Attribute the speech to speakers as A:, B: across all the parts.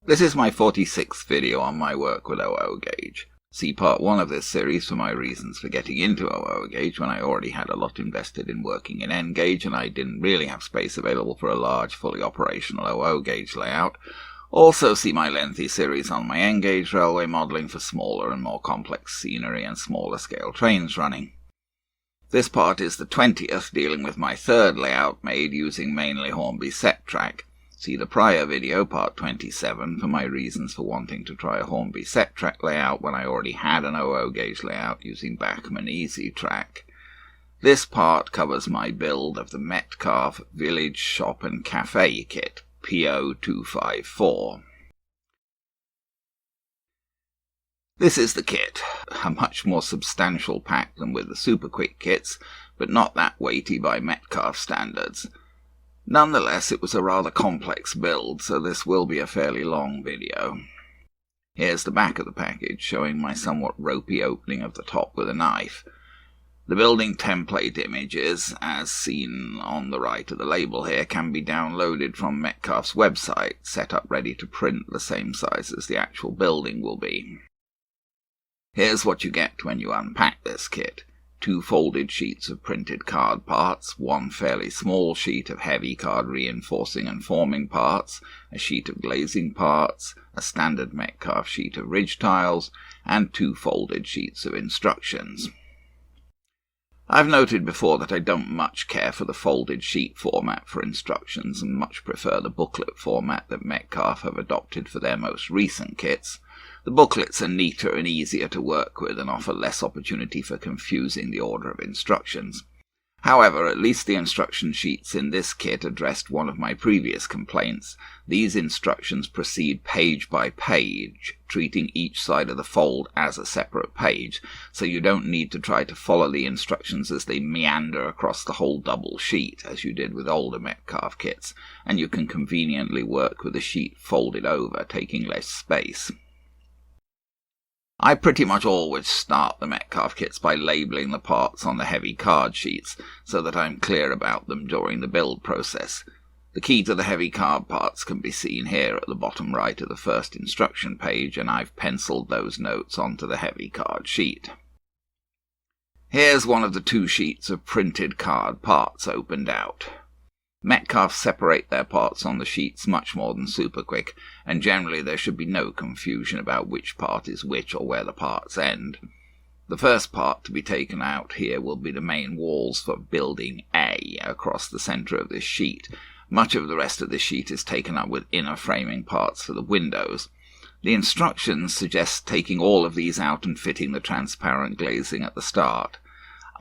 A: This is my 46th video on my work with OO gauge. See part 1 of this series for my reasons for getting into OO gauge when I already had a lot invested in working in N gauge and I didn't really have space available for a large, fully operational OO gauge layout. Also see my lengthy series on my N gauge railway modelling for smaller and more complex scenery and smaller scale trains running. This part is the 20th, dealing with my third layout made using mainly Hornby EZ Track. See the prior video, part 27, for my reasons for wanting to try a Hornby EZ Track layout when I already had an OO gauge layout using Bachmann EZ Track. This part covers my build of the Metcalfe Village Shop Café kit, PO254. This is the kit, a much more substantial pack than with the super quick kits, but not that weighty by Metcalfe standards. Nonetheless, it was a rather complex build, so this will be a fairly long video. Here's the back of the package, showing my somewhat ropey opening of the top with a knife. The building template images, as seen on the right of the label here, can be downloaded from Metcalfe's website, set up ready to print the same size as the actual building will be. Here's what you get when you unpack this kit. 2 folded sheets of printed card parts, 1 fairly small sheet of heavy card reinforcing and forming parts, a sheet of glazing parts, a standard Metcalfe sheet of ridge tiles, and 2 folded sheets of instructions. I've noted before that I don't much care for the folded sheet format for instructions and much prefer the booklet format that Metcalfe have adopted for their most recent kits. The booklets are neater and easier to work with and offer less opportunity for confusing the order of instructions. However, at least the instruction sheets in this kit addressed one of my previous complaints. These instructions proceed page by page, treating each side of the fold as a separate page, so you don't need to try to follow the instructions as they meander across the whole double sheet, as you did with older Metcalfe kits, and you can conveniently work with the sheet folded over, taking less space. I pretty much always start the Metcalfe kits by labelling the parts on the heavy card sheets, so that I'm clear about them during the build process. The key to the heavy card parts can be seen here at the bottom right of the first instruction page, and I've penciled those notes onto the heavy card sheet. Here's one of the 2 sheets of printed card parts opened out. Metcalfe separate their parts on the sheets much more than Superquick, and generally there should be no confusion about which part is which or where the parts end. The first part to be taken out here will be the main walls for Building A across the centre of this sheet. Much of the rest of this sheet is taken up with inner framing parts for the windows. The instructions suggest taking all of these out and fitting the transparent glazing at the start.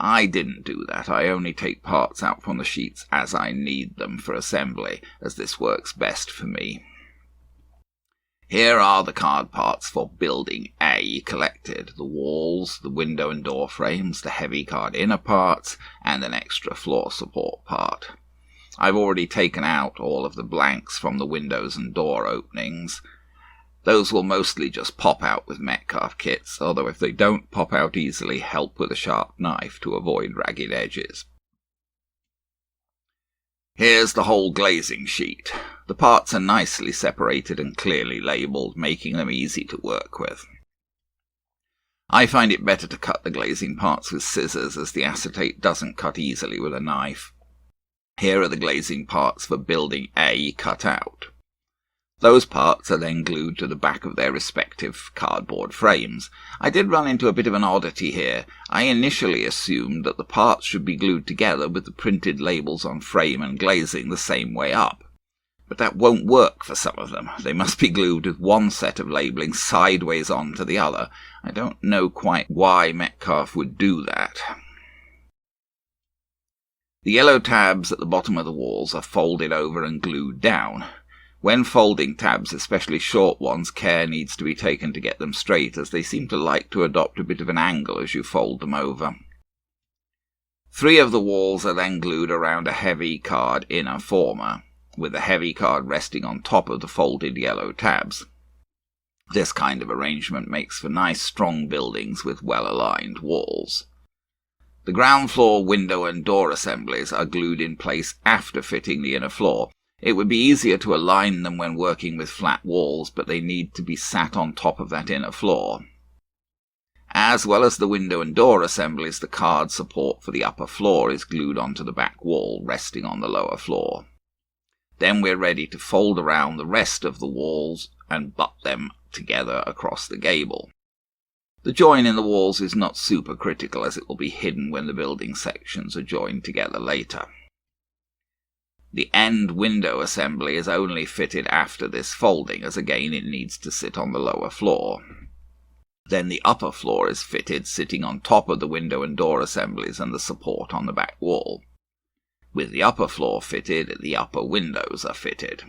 A: I didn't do that. I only take parts out from the sheets as I need them for assembly, as this works best for me. Here are the card parts for Building A collected: the walls, the window and door frames, the heavy card inner parts, and an extra floor support part. I've already taken out all of the blanks from the windows and door openings. Those will mostly just pop out with Metcalfe kits, although if they don't pop out easily, help with a sharp knife to avoid ragged edges. Here's the whole glazing sheet. The parts are nicely separated and clearly labelled, making them easy to work with. I find it better to cut the glazing parts with scissors, as the acetate doesn't cut easily with a knife. Here are the glazing parts for Building A cut out. Those parts are then glued to the back of their respective cardboard frames. I did run into a bit of an oddity here. I initially assumed that the parts should be glued together with the printed labels on frame and glazing the same way up. But that won't work for some of them. They must be glued with one set of labelling sideways onto the other. I don't know quite why Metcalfe would do that. The yellow tabs at the bottom of the walls are folded over and glued down. When folding tabs, especially short ones, care needs to be taken to get them straight, as they seem to like to adopt a bit of an angle as you fold them over. 3 of the walls are then glued around a heavy card inner former, with the heavy card resting on top of the folded yellow tabs. This kind of arrangement makes for nice strong buildings with well-aligned walls. The ground floor window and door assemblies are glued in place after fitting the inner floor. It would be easier to align them when working with flat walls, but they need to be sat on top of that inner floor. As well as the window and door assemblies, the card support for the upper floor is glued onto the back wall, resting on the lower floor. Then we're ready to fold around the rest of the walls and butt them together across the gable. The join in the walls is not super critical, as it will be hidden when the building sections are joined together later. The end window assembly is only fitted after this folding, as again it needs to sit on the lower floor. Then the upper floor is fitted, sitting on top of the window and door assemblies and the support on the back wall. With the upper floor fitted, the upper windows are fitted.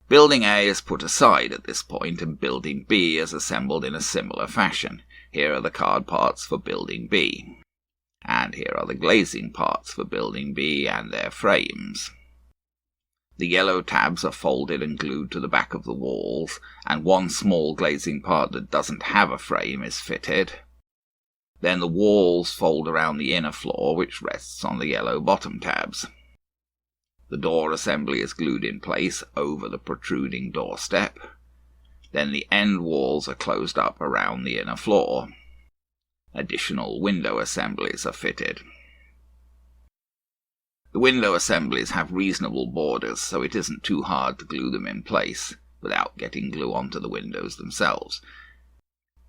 A: Building A is put aside at this point, and Building B is assembled in a similar fashion. Here are the card parts for Building B. And here are the glazing parts for Building B and their frames. The yellow tabs are folded and glued to the back of the walls, and one small glazing part that doesn't have a frame is fitted. Then the walls fold around the inner floor, which rests on the yellow bottom tabs. The door assembly is glued in place over the protruding doorstep. Then the end walls are closed up around the inner floor. Additional window assemblies are fitted. The window assemblies have reasonable borders, so it isn't too hard to glue them in place without getting glue onto the windows themselves.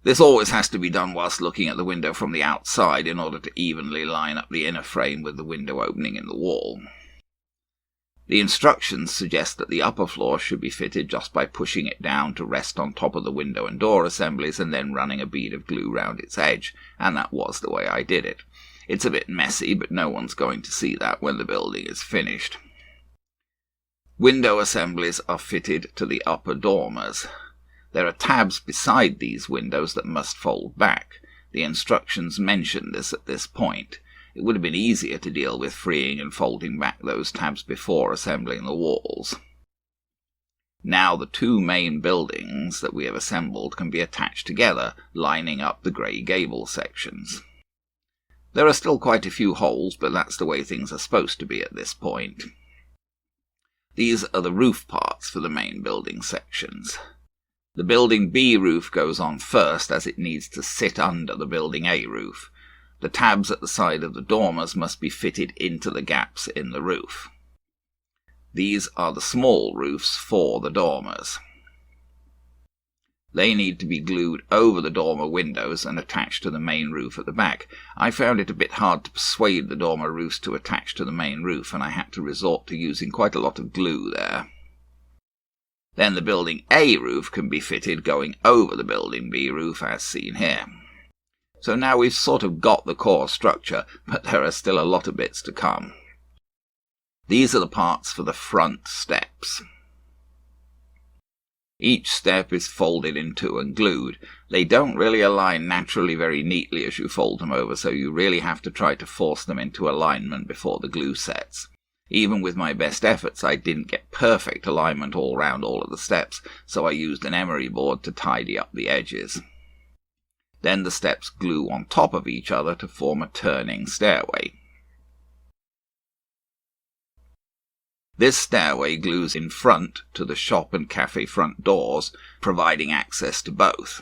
A: This always has to be done whilst looking at the window from the outside in order to evenly line up the inner frame with the window opening in the wall. The instructions suggest that the upper floor should be fitted just by pushing it down to rest on top of the window and door assemblies and then running a bead of glue round its edge, and that was the way I did it. It's a bit messy, but no one's going to see that when the building is finished. Window assemblies are fitted to the upper dormers. There are tabs beside these windows that must fold back. The instructions mention this at this point. It would have been easier to deal with freeing and folding back those tabs before assembling the walls. Now the two main buildings that we have assembled can be attached together, lining up the grey gable sections. There are still quite a few holes, but that's the way things are supposed to be at this point. These are the roof parts for the main building sections. The Building B roof goes on first, as it needs to sit under the Building A roof. The tabs at the side of the dormers must be fitted into the gaps in the roof. These are the small roofs for the dormers. They need to be glued over the dormer windows and attached to the main roof at the back. I found it a bit hard to persuade the dormer roofs to attach to the main roof, and I had to resort to using quite a lot of glue there. Then the Building A roof can be fitted going over the Building B roof, as seen here. So now we've sort of got the core structure, but there are still a lot of bits to come. These are the parts for the front steps. Each step is folded in two and glued. They don't really align naturally very neatly as you fold them over, so you really have to try to force them into alignment before the glue sets. Even with my best efforts, I didn't get perfect alignment all round all of the steps, so I used an emery board to tidy up the edges. Then the steps glue on top of each other to form a turning stairway. This stairway glues in front to the shop and cafe front doors, providing access to both.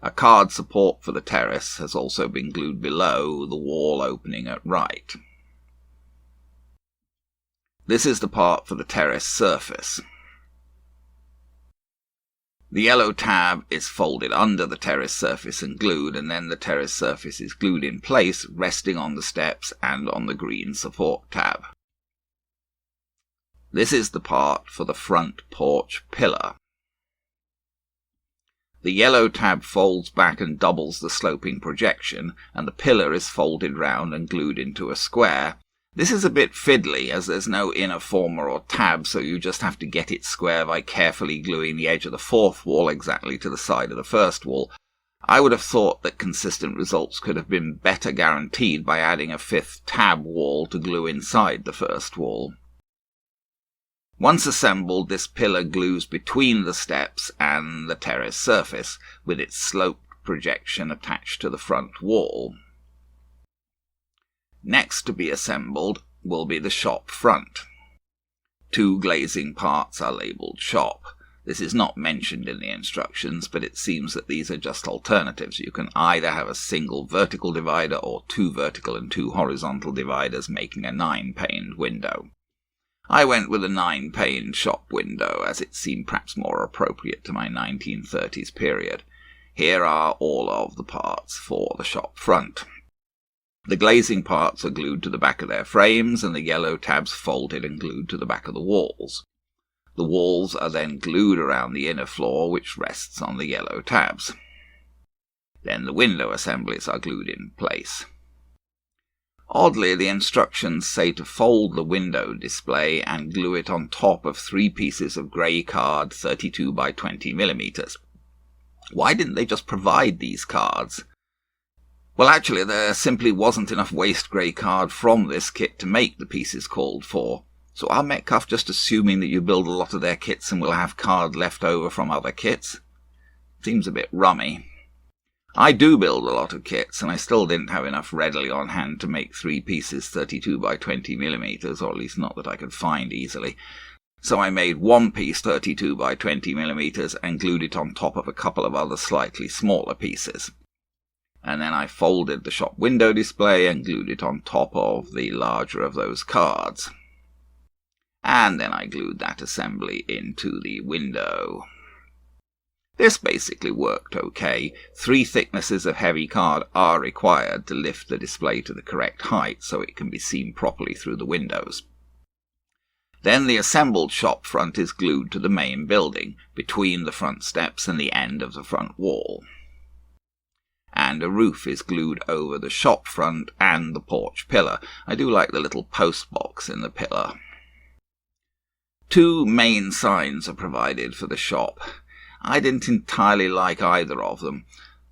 A: A card support for the terrace has also been glued below the wall opening at right. This is the part for the terrace surface. The yellow tab is folded under the terrace surface and glued, and then the terrace surface is glued in place, resting on the steps and on the green support tab. This is the part for the front porch pillar. The yellow tab folds back and doubles the sloping projection, and the pillar is folded round and glued into a square. This is a bit fiddly, as there's no inner former or tab, so you just have to get it square by carefully gluing the edge of the fourth wall exactly to the side of the first wall. I would have thought that consistent results could have been better guaranteed by adding a fifth tab wall to glue inside the first wall. Once assembled, this pillar glues between the steps and the terrace surface, with its sloped projection attached to the front wall. Next to be assembled, will be the shop front. 2 glazing parts are labelled shop. This is not mentioned in the instructions, but it seems that these are just alternatives. You can either have a single vertical divider or 2 vertical and 2 horizontal dividers making a 9-paned window. I went with a 9-paned shop window, as it seemed perhaps more appropriate to my 1930s period. Here are all of the parts for the shop front. The glazing parts are glued to the back of their frames, and the yellow tabs folded and glued to the back of the walls. The walls are then glued around the inner floor, which rests on the yellow tabs. Then the window assemblies are glued in place. Oddly, the instructions say to fold the window display and glue it on top of 3 pieces of grey card 32 by 20 millimeters. Why didn't they just provide these cards? Well, actually, there simply wasn't enough waste grey card from this kit to make the pieces called for. So are Metcalfe just assuming that you build a lot of their kits and will have card left over from other kits? Seems a bit rummy. I do build a lot of kits, and I still didn't have enough readily on hand to make 3 pieces 32 by 20 millimeters, or at least not that I could find easily. So I made 1 piece 32 by 20 millimeters and glued it on top of a couple of other slightly smaller pieces. And then I folded the shop window display and glued it on top of the larger of those cards. And then I glued that assembly into the window. This basically worked okay. 3 thicknesses of heavy card are required to lift the display to the correct height so it can be seen properly through the windows. Then the assembled shop front is glued to the main building, between the front steps and the end of the front wall. And a roof is glued over the shop front and the porch pillar. I do like the little post box in the pillar. 2 main signs are provided for the shop. I didn't entirely like either of them.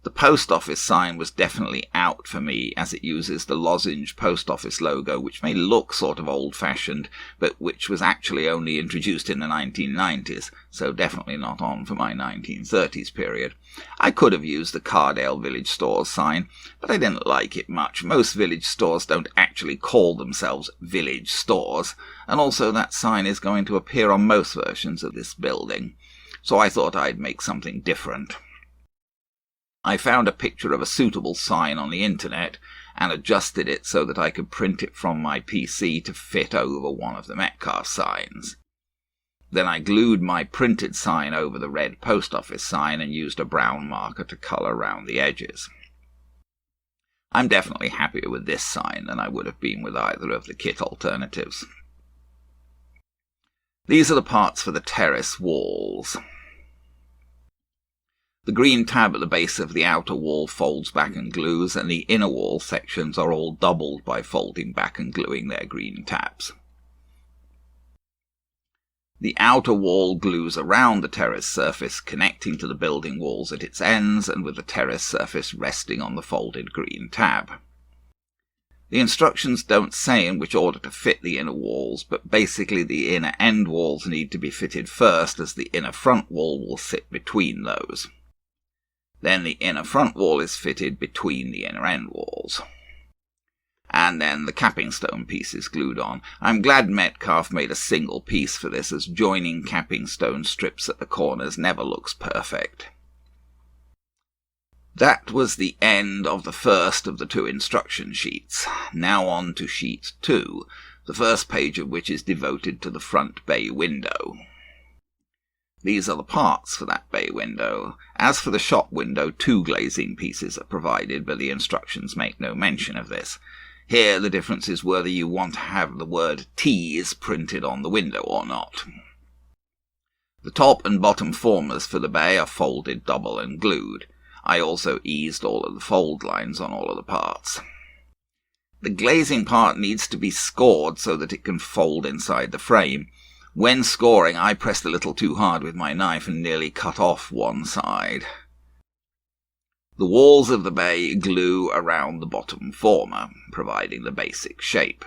A: The post office sign was definitely out for me, as it uses the lozenge post office logo, which may look sort of old-fashioned, but which was actually only introduced in the 1990s, so definitely not on for my 1930s period. I could have used the Cardale Village Stores sign, but I didn't like it much. Most village stores don't actually call themselves village stores, and also that sign is going to appear on most versions of this building, so I thought I'd make something different. I found a picture of a suitable sign on the internet and adjusted it so that I could print it from my PC to fit over one of the Metcalfe signs. Then I glued my printed sign over the red post office sign and used a brown marker to colour around the edges. I'm definitely happier with this sign than I would have been with either of the kit alternatives. These are the parts for the terrace walls. The green tab at the base of the outer wall folds back and glues, and the inner wall sections are all doubled by folding back and gluing their green tabs. The outer wall glues around the terrace surface, connecting to the building walls at its ends, and with the terrace surface resting on the folded green tab. The instructions don't say in which order to fit the inner walls, but basically the inner end walls need to be fitted first, as the inner front wall will sit between those. Then the inner front wall is fitted between the inner end walls. And then the capping stone piece is glued on. I'm glad Metcalfe made a single piece for this, as joining capping stone strips at the corners never looks perfect. That was the end of the first of the 2 instruction sheets. Now on to sheet 2, the first page of which is devoted to the front bay window. These are the parts for that bay window. As for the shop window, 2 glazing pieces are provided, but the instructions make no mention of this. Here the difference is whether you want to have the word T's printed on the window or not. The top and bottom formers for the bay are folded double and glued. I also eased all of the fold lines on all of the parts. The glazing part needs to be scored so that it can fold inside the frame. When scoring, I pressed a little too hard with my knife and nearly cut off one side. The walls of the bay glue around the bottom former, providing the basic shape.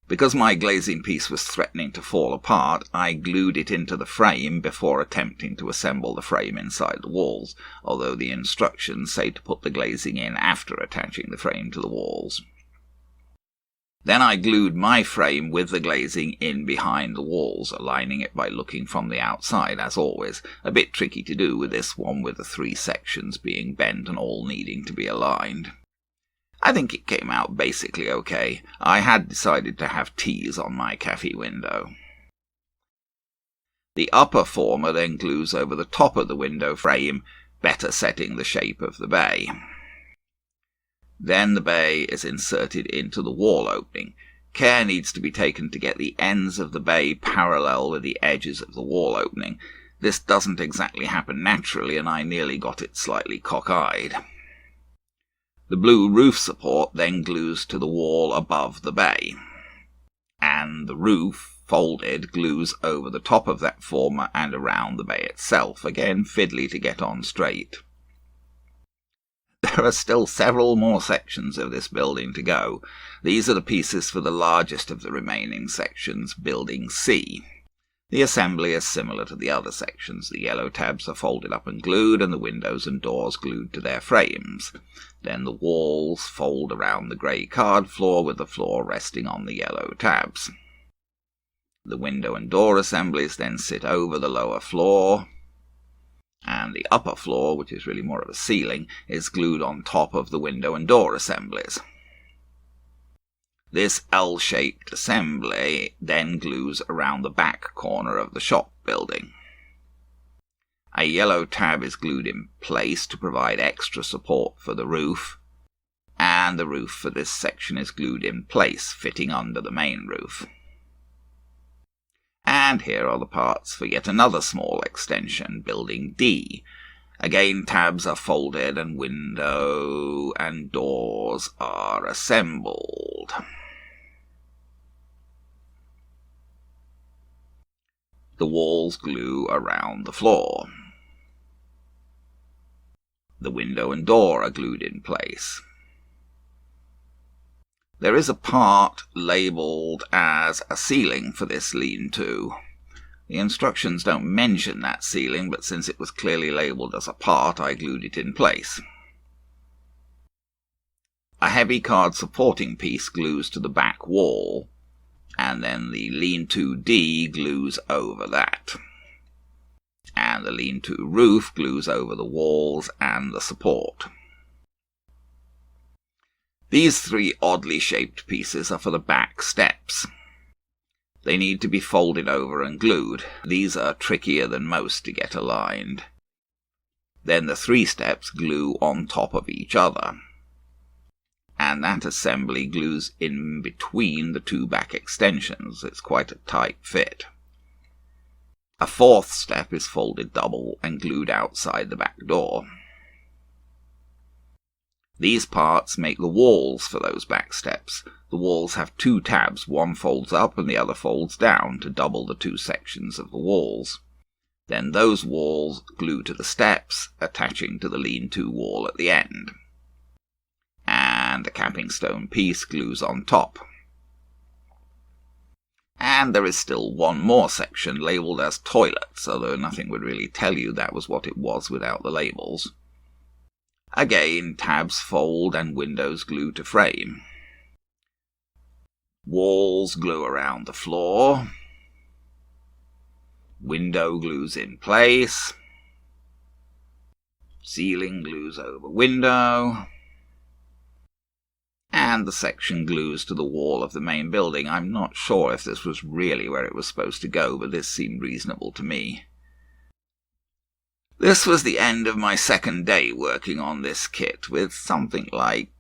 A: Because my glazing piece was threatening to fall apart, I glued it into the frame before attempting to assemble the frame inside the walls, although the instructions say to put the glazing in after attaching the frame to the walls. Then I glued my frame with the glazing in behind the walls, aligning it by looking from the outside, as always. A bit tricky to do with this one, with the 3 sections being bent and all needing to be aligned. I think it came out basically okay. I had decided to have T's on my cafe window. The upper former then glues over the top of the window frame, better setting the shape of the bay. Then the bay is inserted into the wall opening. Care needs to be taken to get the ends of the bay parallel with the edges of the wall opening. This doesn't exactly happen naturally, and I nearly got it slightly cockeyed. The blue roof support then glues to the wall above the bay, and the roof, folded, glues over the top of that former and around the bay itself, again fiddly to get on straight. There are still several more sections of this building to go. These are the pieces for the largest of the remaining sections, Building C. The assembly is similar to the other sections. The yellow tabs are folded up and glued, and the windows and doors glued to their frames. Then the walls fold around the grey card floor, with the floor resting on the yellow tabs. The window and door assemblies then sit over the lower floor, and the upper floor, which is really more of a ceiling, is glued on top of the window and door assemblies. This L-shaped assembly then glues around the back corner of the shop building. A yellow tab is glued in place to provide extra support for the roof, and the roof for this section is glued in place, fitting under the main roof. And here are the parts for yet another small extension, Building D. Again, tabs are folded and window and doors are assembled. The walls glue around the floor. The window and door are glued in place. There is a part labelled as a ceiling for this lean-to. The instructions don't mention that ceiling, but since it was clearly labelled as a part, I glued it in place. A heavy card supporting piece glues to the back wall, and then the lean-to D glues over that. And the lean-to roof glues over the walls and the support. These 3 oddly shaped pieces are for the back steps. They need to be folded over and glued. These are trickier than most to get aligned. Then the 3 steps glue on top of each other, and that assembly glues in between the 2 back extensions. It's quite a tight fit. A 4th step is folded double and glued outside the back door. These parts make the walls for those back steps. The walls have 2 tabs, one folds up and the other folds down to double the 2 sections of the walls. Then those walls glue to the steps, attaching to the lean-to wall at the end. And a capping stone piece glues on top. And there is still one more section labelled as toilets, although nothing would really tell you that was what it was without the labels. Again, tabs fold and windows glue to frame. Walls glue around the floor. Window glues in place. Ceiling glues over window. And the section glues to the wall of the main building. I'm not sure if this was really where it was supposed to go, but this seemed reasonable to me. This was the end of my second day working on this kit, with something like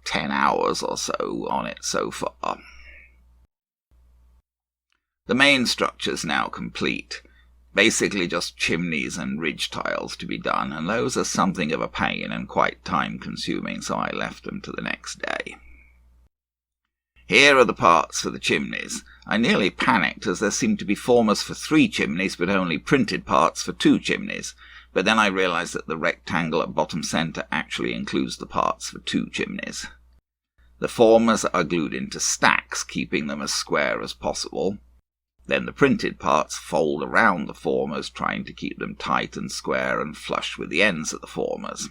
A: 10 hours or so on it so far. The main structure's now complete. Basically just chimneys and ridge tiles to be done, and those are something of a pain and quite time-consuming, so I left them to the next day. Here are the parts for the chimneys. I nearly panicked, as there seemed to be formers for 3 chimneys, but only printed parts for 2 chimneys. But then I realised that the rectangle at bottom centre actually includes the parts for 2 chimneys. The formers are glued into stacks, keeping them as square as possible. Then the printed parts fold around the formers, trying to keep them tight and square and flush with the ends of the formers.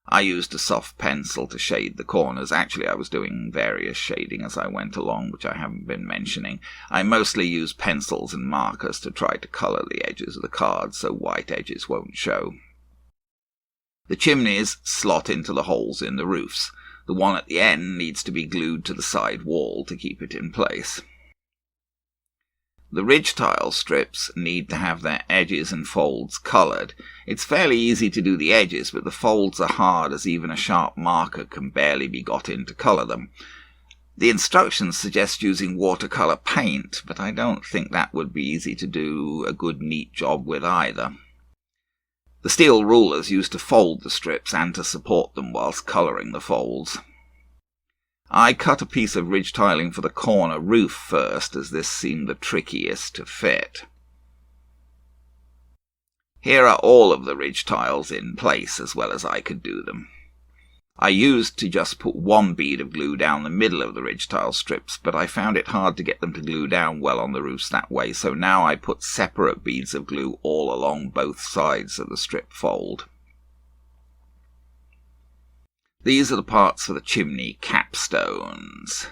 A: I used a soft pencil to shade the corners. Actually, I was doing various shading as I went along, which I haven't been mentioning. I mostly use pencils and markers to try to colour the edges of the cards so white edges won't show. The chimneys slot into the holes in the roofs. The one at the end needs to be glued to the side wall to keep it in place. The ridge tile strips need to have their edges and folds coloured. It's fairly easy to do the edges, but the folds are hard as even a sharp marker can barely be got in to colour them. The instructions suggest using watercolour paint, but I don't think that would be easy to do a good neat job with either. The steel rulers used to fold the strips and to support them whilst colouring the folds. I cut a piece of ridge tiling for the corner roof first, as this seemed the trickiest to fit. Here are all of the ridge tiles in place as well as I could do them. I used to just put one bead of glue down the middle of the ridge tile strips, but I found it hard to get them to glue down well on the roofs that way, so now I put separate beads of glue all along both sides of the strip fold. These are the parts for the chimney capstones.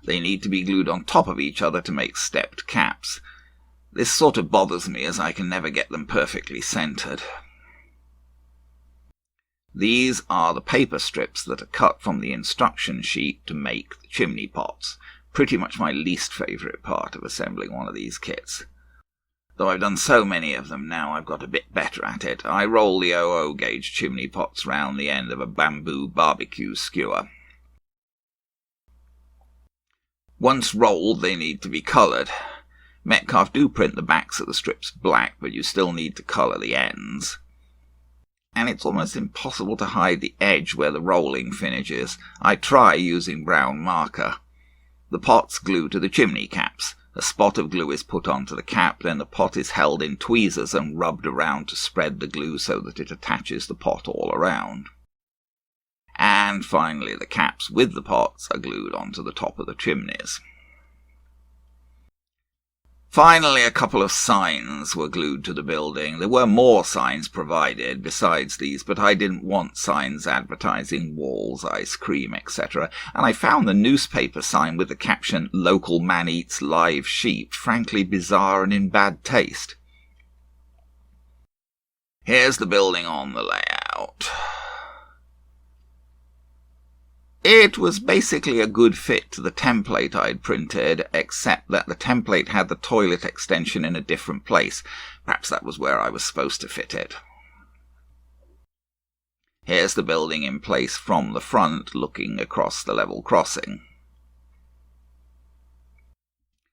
A: They need to be glued on top of each other to make stepped caps. This sort of bothers me as I can never get them perfectly centred. These are the paper strips that are cut from the instruction sheet to make the chimney pots. Pretty much my least favourite part of assembling one of these kits. Though I've done so many of them now, I've got a bit better at it. I roll the 00 gauge chimney pots round the end of a bamboo barbecue skewer. Once rolled, they need to be coloured. Metcalfe do print the backs of the strips black, but you still need to colour the ends. And it's almost impossible to hide the edge where the rolling finishes. I try using brown marker. The pots glue to the chimney caps. A spot of glue is put onto the cap, then the pot is held in tweezers and rubbed around to spread the glue so that it attaches the pot all around. And finally the caps with the pots are glued onto the top of the chimneys. Finally, a couple of signs were glued to the building. There were more signs provided besides these, but I didn't want signs advertising walls, ice cream, etc. And I found the newspaper sign with the caption, "Local man eats live sheep," frankly bizarre and in bad taste. Here's the building on the layout. It was basically a good fit to the template I'd printed, except that the template had the toilet extension in a different place. Perhaps that was where I was supposed to fit it. Here's the building in place from the front, looking across the level crossing.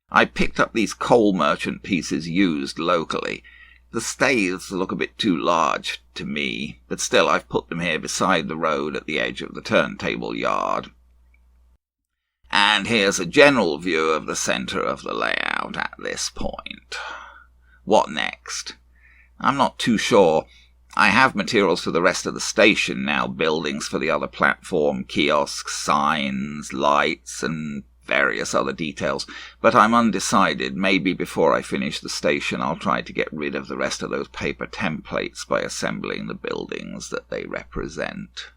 A: I picked up these coal merchant pieces used locally. The staves look a bit too large to me, but still I've put them here beside the road at the edge of the turntable yard. And here's a general view of the centre of the layout at this point. What next? I'm not too sure. I have materials for the rest of the station now, buildings for the other platform, kiosks, signs, lights, and various other details, but I'm undecided. Maybe before I finish the station I'll try to get rid of the rest of those paper templates by assembling the buildings that they represent.